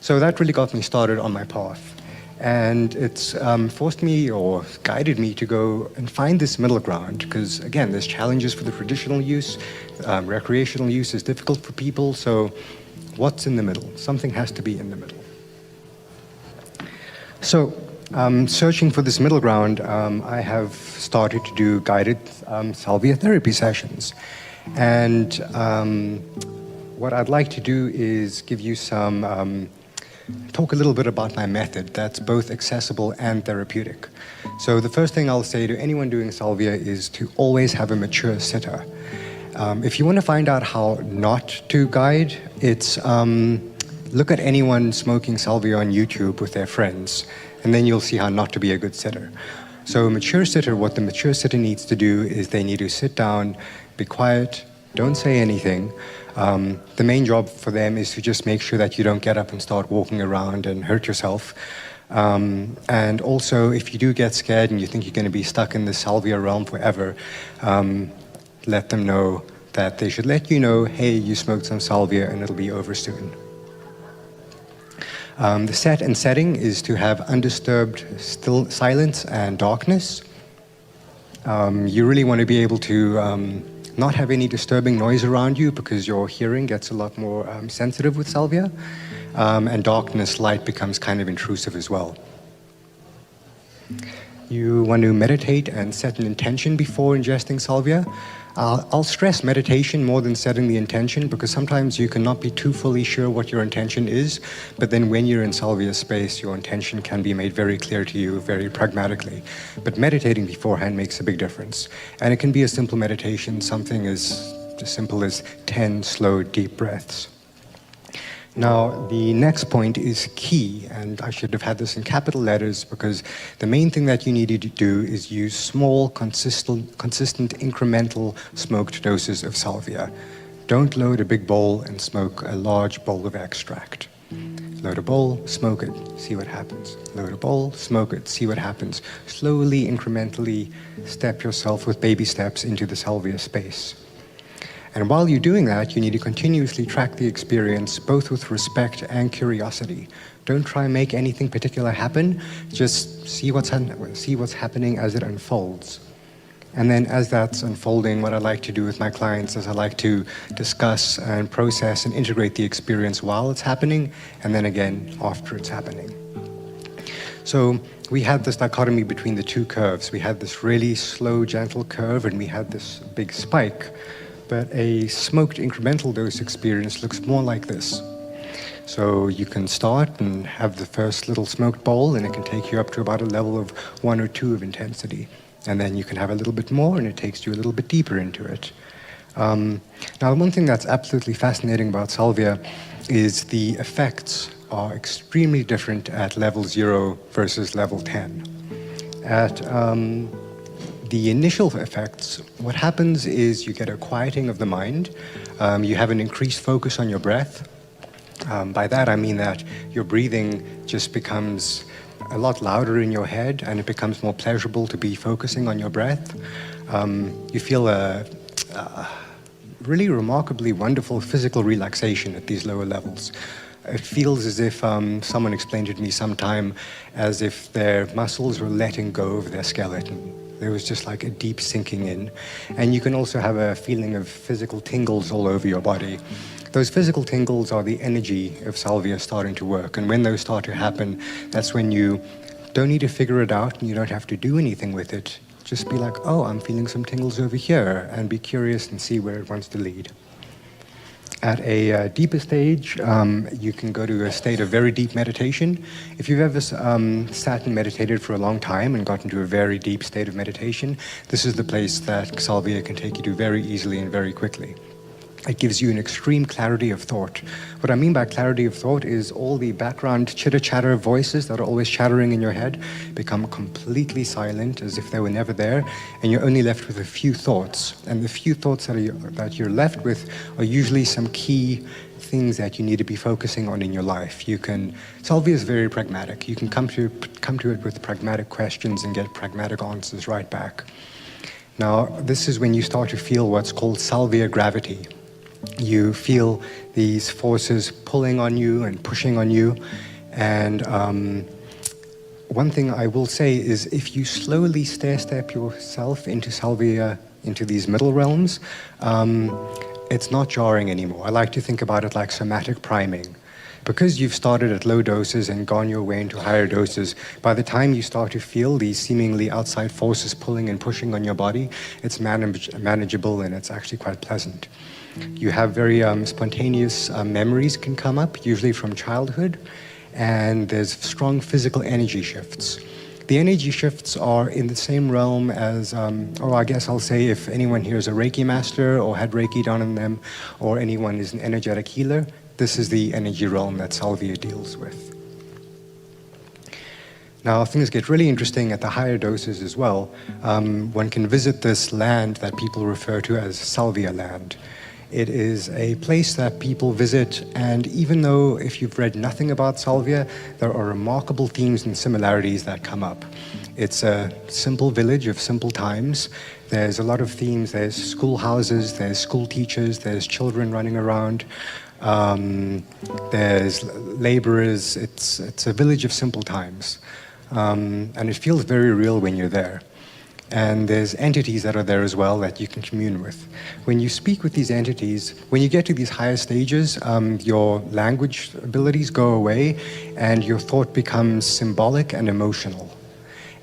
So that really got me started on my path. And it's forced me or guided me to go and find this middle ground because, again, there's challenges for the traditional use. Recreational use is difficult for people, so what's in the middle? Something has to be in the middle. So, searching for this middle ground, I have started to do guided Salvia therapy sessions. And what I'd like to do is give you talk a little bit about my method that's both accessible and therapeutic. So the first thing I'll say to anyone doing Salvia is to always have a mature sitter. If you want to find out how not to guide, it's look at anyone smoking Salvia on YouTube with their friends, and then you'll see how not to be a good sitter. So a mature sitter, what the mature sitter needs to do is they need to sit down, be quiet, don't say anything. The main job for them is to just make sure that you don't get up and start walking around and hurt yourself. And also, if you do get scared and you think you're going to be stuck in the Salvia realm forever, let them know that they should let you know, hey, you smoked some Salvia and it'll be over soon. The set and setting is to have undisturbed still silence and darkness. You really want to be able to not have any disturbing noise around you because your hearing gets a lot more sensitive with Salvia, and darkness, light becomes kind of intrusive as well. You want to meditate and set an intention before ingesting Salvia. I'll stress meditation more than setting the intention because sometimes you cannot be too fully sure what your intention is, but then when you're in Salvia space, your intention can be made very clear to you very pragmatically. But meditating beforehand makes a big difference. And it can be a simple meditation, something as simple as 10 slow, deep breaths. Now, the next point is key, and I should have had this in capital letters because the main thing that you need to do is use small, consistent incremental smoked doses of Salvia. Don't load a big bowl and smoke a large bowl of extract. Load a bowl, smoke it, see what happens. Load a bowl, smoke it, see what happens. Slowly, incrementally step yourself with baby steps into the Salvia space. And while you're doing that, you need to continuously track the experience, both with respect and curiosity. Don't try and make anything particular happen, just see what's happening as it unfolds. And then as that's unfolding, what I like to do with my clients is I like to discuss and process and integrate the experience while it's happening, and then again after it's happening. So we had this dichotomy between the two curves. We had this really slow, gentle curve, and we had this big spike. But a smoked incremental dose experience looks more like this. So you can start and have the first little smoked bowl, and it can take you up to about a level of 1 or 2 of intensity. And then you can have a little bit more, and it takes you a little bit deeper into it. Now, one thing that's absolutely fascinating about Salvia is the effects are extremely different at level 0 versus level 10. At the initial effects, what happens is you get a quieting of the mind. You have an increased focus on your breath. By that I mean that your breathing just becomes a lot louder in your head, and it becomes more pleasurable to be focusing on your breath. You feel a really remarkably wonderful physical relaxation at these lower levels. It feels as if someone explained it to me sometime as if their muscles were letting go of their skeleton. There was just like a deep sinking in. And you can also have a feeling of physical tingles all over your body. Those physical tingles are the energy of Salvia starting to work. And when those start to happen, that's when you don't need to figure it out and you don't have to do anything with it. Just be like, oh, I'm feeling some tingles over here, and be curious and see where it wants to lead. At a deeper stage, you can go to a state of very deep meditation. If you've ever sat and meditated for a long time and gotten to a very deep state of meditation, this is the place that Salvia can take you to very easily and very quickly. It gives you an extreme clarity of thought. What I mean by clarity of thought is all the background chitter-chatter voices that are always chattering in your head become completely silent, as if they were never there, and you're only left with a few thoughts. And the few thoughts that you're left with are usually some key things that you need to be focusing on in your life. Salvia is very pragmatic. You can come to it with pragmatic questions and get pragmatic answers right back. Now, this is when you start to feel what's called Salvia gravity. You feel these forces pulling on you and pushing on you. And one thing I will say is if you slowly stair-step yourself into Salvia, into these middle realms, it's not jarring anymore. I like to think about it like somatic priming. Because you've started at low doses and gone your way into higher doses, by the time you start to feel these seemingly outside forces pulling and pushing on your body, it's manageable and it's actually quite pleasant. You have very spontaneous memories can come up, usually from childhood, and there's strong physical energy shifts. The energy shifts are in the same realm as, I guess I'll say if anyone here is a Reiki master or had Reiki done on them, or anyone is an energetic healer, this is the energy realm that Salvia deals with. Now, things get really interesting at the higher doses as well. One can visit this land that people refer to as Salvia land. It is a place that people visit, and even though if you've read nothing about Salvia, there are remarkable themes and similarities that come up. It's a simple village of simple times. There's a lot of themes. There's schoolhouses, there's school teachers, there's children running around. There's laborers. It's a village of simple times. And it feels very real when you're there. And there's entities that are there as well that you can commune with. When you speak with these entities, when you get to these higher stages, your language abilities go away and your thought becomes symbolic and emotional.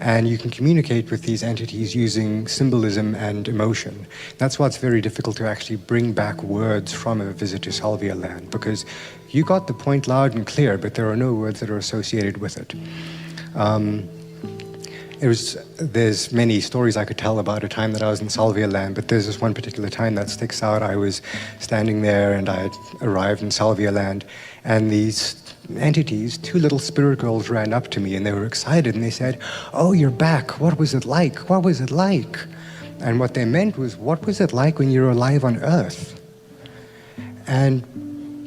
And you can communicate with these entities using symbolism and emotion. That's why it's very difficult to actually bring back words from a visit to Salvia land, because you got the point loud and clear, but there are no words that are associated with it. There's many stories I could tell about a time that I was in Salvia land, but there's this one particular time that sticks out. I was standing there and I had arrived in Salvia land, and these entities, two little spirit girls, ran up to me and they were excited and they said, "Oh, you're back. What was it like? What was it like?" And what they meant was, what was it like when you were alive on Earth? And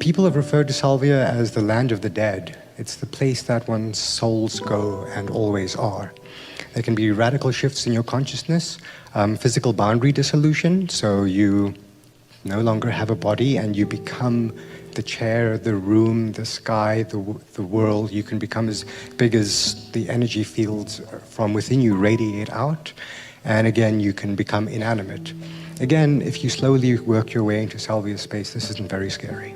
people have referred to Salvia as the land of the dead. It's the place that one's souls go and always are. There can be radical shifts in your consciousness, physical boundary dissolution, so you no longer have a body and you become the chair, the room, the sky, the world. You can become as big as the energy fields from within you radiate out, and again you can become inanimate. Again, if you slowly work your way into Salvia space, this isn't very scary.